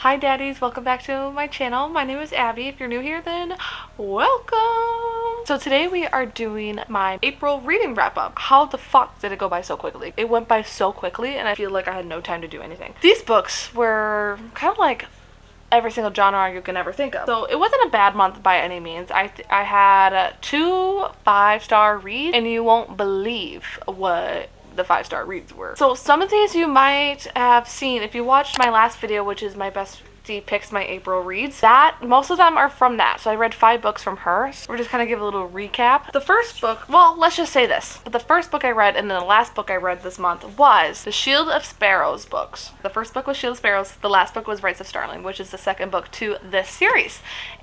Hi daddies, welcome back to my channel. My name is Abby. If you're new here, then welcome. So today we are doing my April reading wrap up. How the fuck did it go by so quickly? It went by so quickly and I feel like I had no time to do anything. These books were kind of like every single genre you can ever think of. So it wasn't a bad month by any means. I had 2 5-star reads and you won't believe what the 5-star reads were. So some of these you might have seen if you watched my last video, which is my bestie picks my April reads. That most of them are from that. So I read 5 books from her. So we're just kind of give a little recap. The first book, well, let's just say this. But the first book I read and then the last book I read this month was the Shield of Sparrows books. The first book was Shield of Sparrows. The last book was Rights of Starling, which is the second book to this series.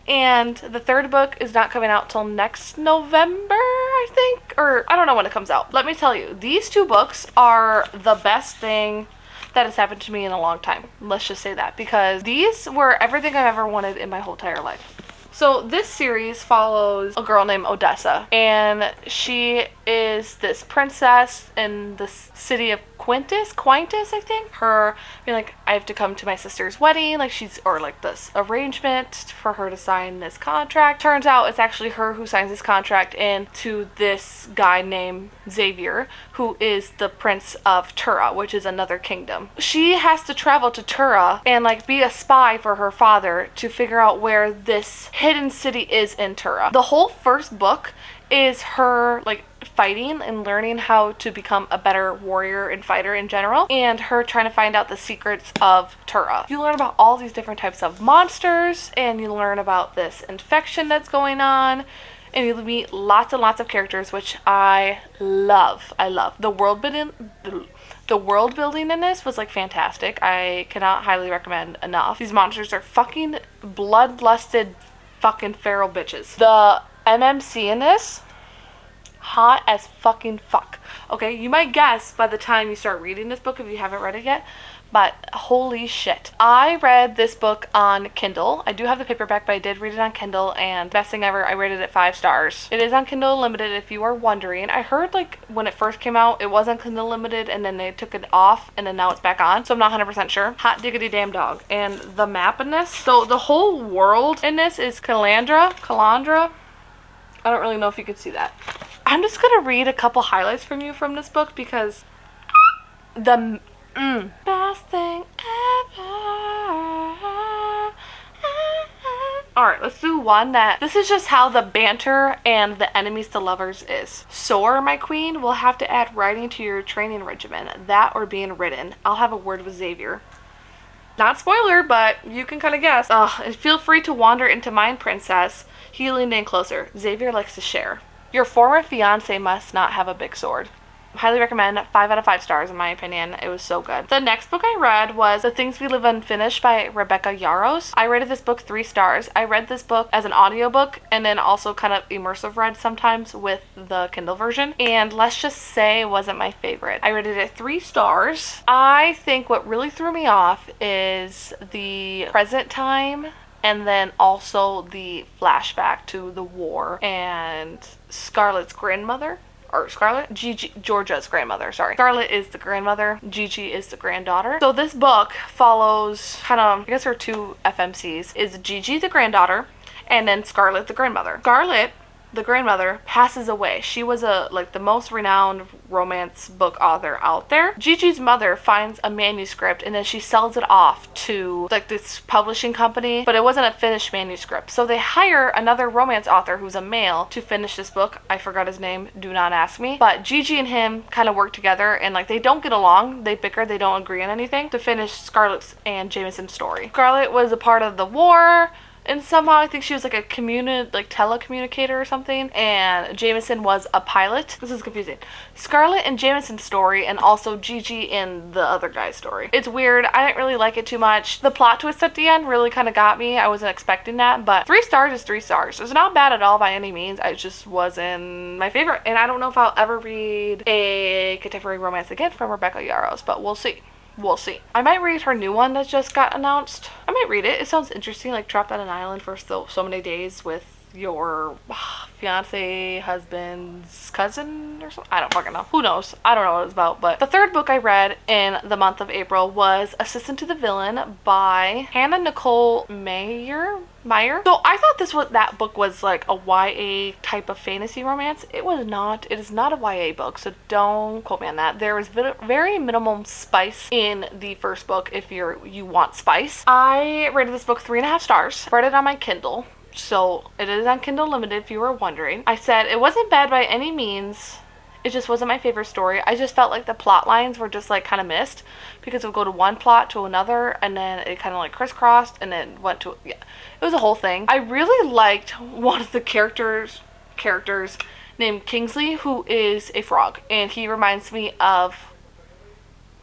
And the third book is not coming out till next November, I think, or I don't know when it comes out. Let me tell you, these 2 books are the best thing that has happened to me in a long time. Let's just say that, because these were everything I've ever wanted in my whole entire life. So this series follows a girl named Odessa, and she is this princess in the city of Quintus, I think. Her being like, I have to come to my sister's wedding, like or like this arrangement for her to sign this contract. Turns out it's actually her who signs this contract into this guy named Xavier, who is the prince of Tura, which is another kingdom. She has to travel to Tura and like be a spy for her father to figure out where this hidden city is in Tura. The whole first book is her like fighting and learning how to become a better warrior and fighter in general, and her trying to find out the secrets of Tura. You learn about all these different types of monsters, and you learn about this infection that's going on, and you meet lots and lots of characters, which I love. I love the world building. The world building in this was like fantastic. I cannot highly recommend enough. These monsters are fucking bloodlusted fucking feral bitches. The MMC in this, hot as fucking fuck. Okay, you might guess by the time you start reading this book if you haven't read it yet, but holy shit. I read this book on Kindle. I do have the paperback, but I did read it on Kindle, and best thing ever, I rated it 5 stars. It is on Kindle Unlimited if you are wondering. I heard like when it first came out, it was on Kindle Unlimited and then they took it off and then now it's back on. So I'm not 100% sure. Hot diggity damn dog. And the map in this, so the whole world in this is Calandra. I don't really know if you could see that. I'm just gonna read a couple highlights from you from this book because the best thing ever. Alright, let's do one that this is just how the banter and the enemies to lovers is. Soar, my queen, will have to add riding to your training regimen. That or being ridden. I'll have a word with Xavier. Not spoiler, but you can kind of guess. And feel free to wander into mine, princess. He leaned in closer. Xavier likes to share. Your former fiance must not have a big sword. Highly recommend. 5 out of 5 stars in my opinion. It was so good. The next book I read was The Things We Live Unfinished by Rebecca Yarros. I rated this book 3 stars. I read this book as an audiobook and then also kind of immersive read sometimes with the Kindle version. And let's just say it wasn't my favorite. I rated it 3 stars. I think what really threw me off is the present time and then also the flashback to the war and Scarlett's grandmother. Or Scarlett? Gigi, Georgia's grandmother, sorry. Scarlett is the grandmother, Gigi is the granddaughter. So this book follows kind of, I guess her 2 FMCs, is Gigi the granddaughter and then Scarlett the grandmother. Scarlett, the grandmother, passes away. She was like the most renowned romance book author out there. Gigi's mother finds a manuscript and then she sells it off to like this publishing company, but it wasn't a finished manuscript. So they hire another romance author who's a male to finish this book. I forgot his name, do not ask me. But Gigi and him kind of work together and like they don't get along. They bicker, they don't agree on anything to finish Scarlett's and Jameson's story. Scarlett was a part of the war. And somehow I think she was like a telecommunicator or something. And Jameson was a pilot. This is confusing. Scarlett and Jameson's story and also Gigi and the other guy's story. It's weird. I didn't really like it too much. The plot twist at the end really kind of got me. I wasn't expecting that. But 3 stars is 3 stars. It's not bad at all by any means. It just wasn't my favorite. And I don't know if I'll ever read a contemporary romance again from Rebecca Yarros. But we'll see. We'll see. I might read her new one that just got announced. I might read it. It sounds interesting, like trapped on an island for so many days with your fiance, husband's cousin or something. I don't fucking know. Who knows? I don't know what it's about. But the third book I read in the month of April was Assistant to the Villain by Hannah Nicole Meyer. So I thought that book was like a YA type of fantasy romance. It was not. It is not a YA book, so don't quote me on that. There was very minimum spice in the first book if you want spice. I rated this book 3.5 stars. Read it on my Kindle. So it is on Kindle Limited if you were wondering. I said it wasn't bad by any means. It just wasn't my favorite story. I just felt like the plot lines were just like kind of missed because it would go to one plot to another and then it kind of like crisscrossed and then went to, yeah, it was a whole thing. I really liked one of the characters named Kingsley, who is a frog, and he reminds me of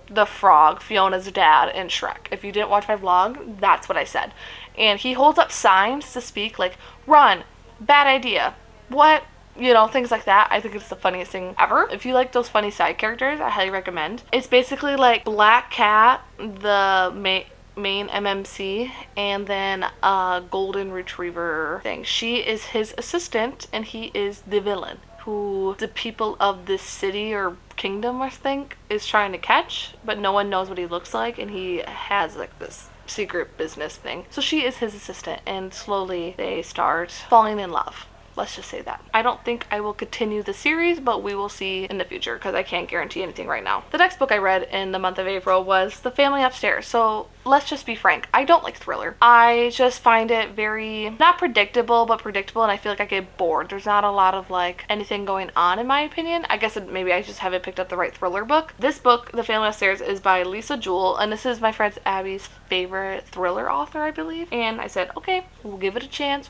the frog, Fiona's dad in Shrek. If you didn't watch my vlog, that's what I said. And he holds up signs to speak like, run, bad idea, what? You know, things like that. I think it's the funniest thing ever. If you like those funny side characters, I highly recommend. It's basically like Black Cat, the main MMC, and then a golden retriever thing. She is his assistant and he is the villain who the people of this city or kingdom, I think, is trying to catch, but no one knows what he looks like, and he has like this secret business thing. So she is his assistant, and slowly they start falling in love. Let's just say that. I don't think I will continue the series, but we will see in the future because I can't guarantee anything right now. The next book I read in the month of April was The Family Upstairs. So let's just be frank. I don't like thriller. I just find it very, not predictable, but predictable, and I feel like I get bored. There's not a lot of like anything going on in my opinion. I guess maybe I just haven't picked up the right thriller book. This book, The Family Upstairs, is by Lisa Jewell, and this is my friend Abby's favorite thriller author, I believe. And I said, okay, we'll give it a chance.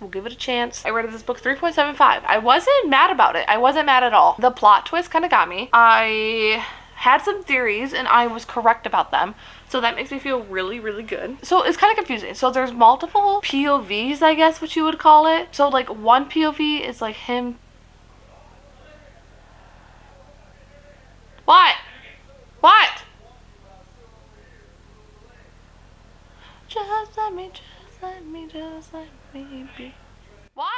I read this book 3.75. I wasn't mad about it. I wasn't mad at all. The plot twist kind of got me. I had some theories and I was correct about them. So that makes me feel really, really good. So it's kind of confusing. So there's multiple POVs, I guess what you would call it. So like one POV is like him. What? Just let me be. What?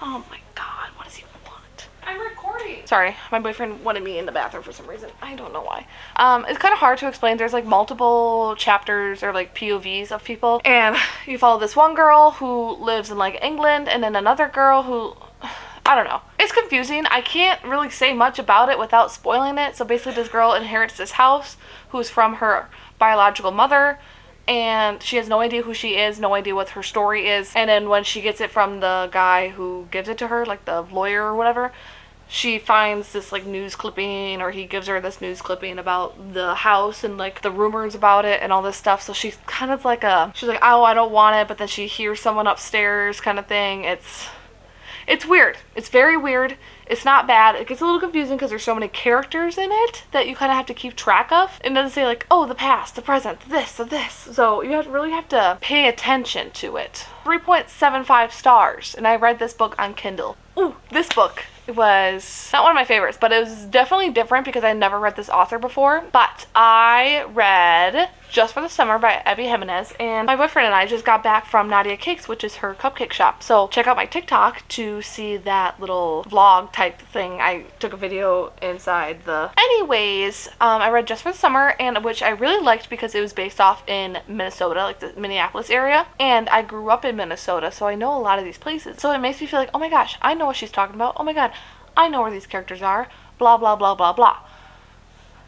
Oh my god, what does he want? I'm recording. Sorry, my boyfriend wanted me in the bathroom for some reason. I don't know why. It's kind of hard to explain. There's like multiple chapters or like POVs of people, and you follow this one girl who lives in like England, and then another girl who, I don't know. It's confusing. I can't really say much about it without spoiling it. So basically this girl inherits this house who's from her biological mother, and she has no idea who she is, no idea what her story is. And then when she gets it from the guy who gives it to her, like the lawyer or whatever, she finds this like news clipping, or he gives her this news clipping about the house and like the rumors about it and all this stuff. So she's kind of like she's like, oh, I don't want it, but then she hears someone upstairs kind of thing. It's weird. It's very weird. It's not bad. It gets a little confusing because there's so many characters in it that you kind of have to keep track of. It doesn't say like, oh, the past, the present, this. So you really have to pay attention to it. 3.75 stars. And I read this book on Kindle. Ooh, this book was not one of my favorites, but it was definitely different because I never read this author before. But I read Just for the Summer by Abby Jimenez, and my boyfriend and I just got back from Nadia Cakes, which is her cupcake shop. So check out my TikTok to see that little vlog type thing. I took a video inside the... Anyways, I read Just for the Summer, and which I really liked because it was based off in Minnesota, like the Minneapolis area. And I grew up in Minnesota, so I know a lot of these places. So it makes me feel like, oh my gosh, I know what she's talking about. Oh my god, I know where these characters are. Blah, blah, blah, blah, blah.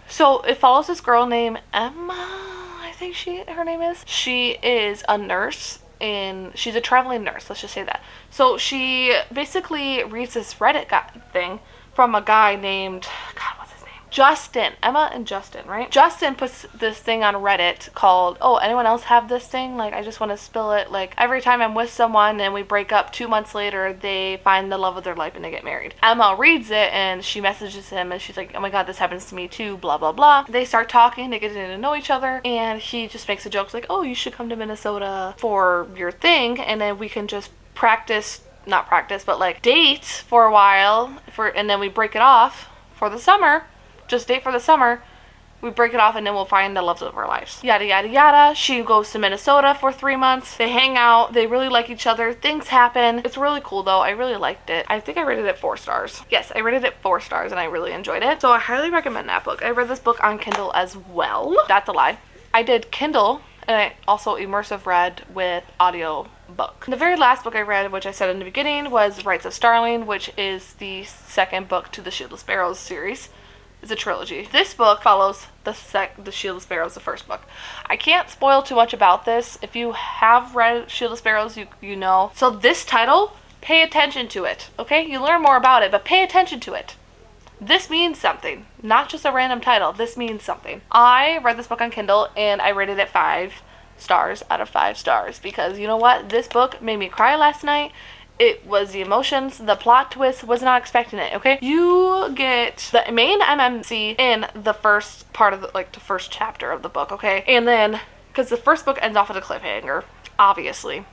So it follows this girl named Emma, I think her name is. She is a nurse, and she's a traveling nurse, let's just say that. So she basically reads this Reddit thing from a guy named, God, what's his name? Justin. Emma and Justin, right? Justin puts this thing on Reddit called, oh, anyone else have this thing? Like, I just want to spill it. Like, every time I'm with someone and we break up, 2 months later, they find the love of their life and they get married. Emma reads it and she messages him and she's like, oh my god, this happens to me too, blah, blah, blah. They start talking, they get to know each other, and he just makes a joke like, oh, you should come to Minnesota for your thing, and then we can just not practice, but like date for a while, and then we break it off for the summer. Just date for the summer, We break it off and then we'll find the loves of our lives. Yada yada yada. She goes to Minnesota for 3 months. They hang out. They really like each other. Things happen. It's really cool though. I really liked it. I think I rated it 4 stars. Yes, I rated it 4 stars and I really enjoyed it. So I highly recommend that book. I read this book on Kindle as well. That's a lie. I did Kindle and I also immersive read with audio book. The very last book I read, which I said in the beginning, was Rights of Starling, which is the second book to the Shieldless Sparrows series. It's a trilogy. This book follows the Shieldless Sparrows, the first book. I can't spoil too much about this. If you have read Shieldless Sparrows, you know. So this title, pay attention to it, okay? You learn more about it, but pay attention to it. This means something, not just a random title. This means something. I read this book on Kindle and I rated it 5 stars out of 5 stars because you know what? This book made me cry last night. It was the emotions, the plot twist, was not expecting it, okay? You get the main MMC in the first part of the first chapter of the book, okay? And then, because the first book ends off with a cliffhanger, obviously.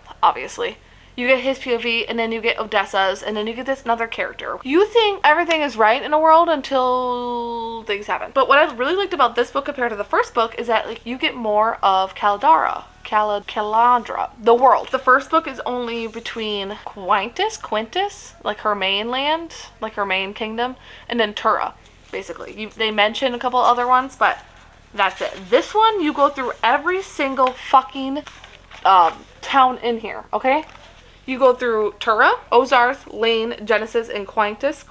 You get his POV, and then you get Odessa's, and then you get this another character. You think everything is right in a world until things happen. But what I really liked about this book compared to the first book is that like you get more of Calandra, the world. The first book is only between Quintus, like her mainland, like her main kingdom, and then Tura, basically. They mention a couple other ones, but that's it. This one, you go through every single fucking town in here, okay? You go through Tura, Ozarth, Lane, Genesis, and Quintus.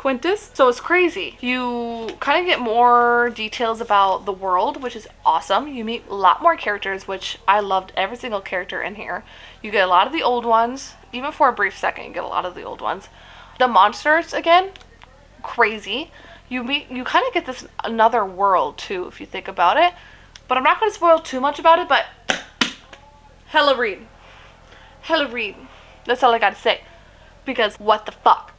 So it's crazy. You kind of get more details about the world, which is awesome. You meet a lot more characters, which I loved every single character in here. You get a lot of the old ones. Even for a brief second, you get a lot of the old ones. The monsters, again, crazy. You kind of get this another world, too, if you think about it. But I'm not going to spoil too much about it, but hella read. That's all I gotta say. Because what the fuck?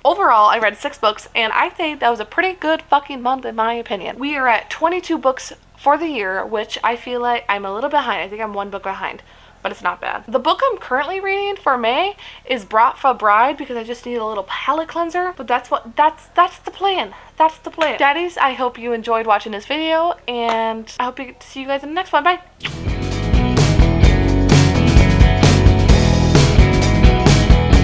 Overall, I read 6 books, and I think that was a pretty good fucking month in my opinion. We are at 22 books for the year, which I feel like I'm a little behind. I think I'm 1 book behind, but it's not bad. The book I'm currently reading for May is Brought for Bride because I just need a little palate cleanser, but that's the plan. That's the plan. Daddies, I hope you enjoyed watching this video, and I hope to see you guys in the next one. Bye!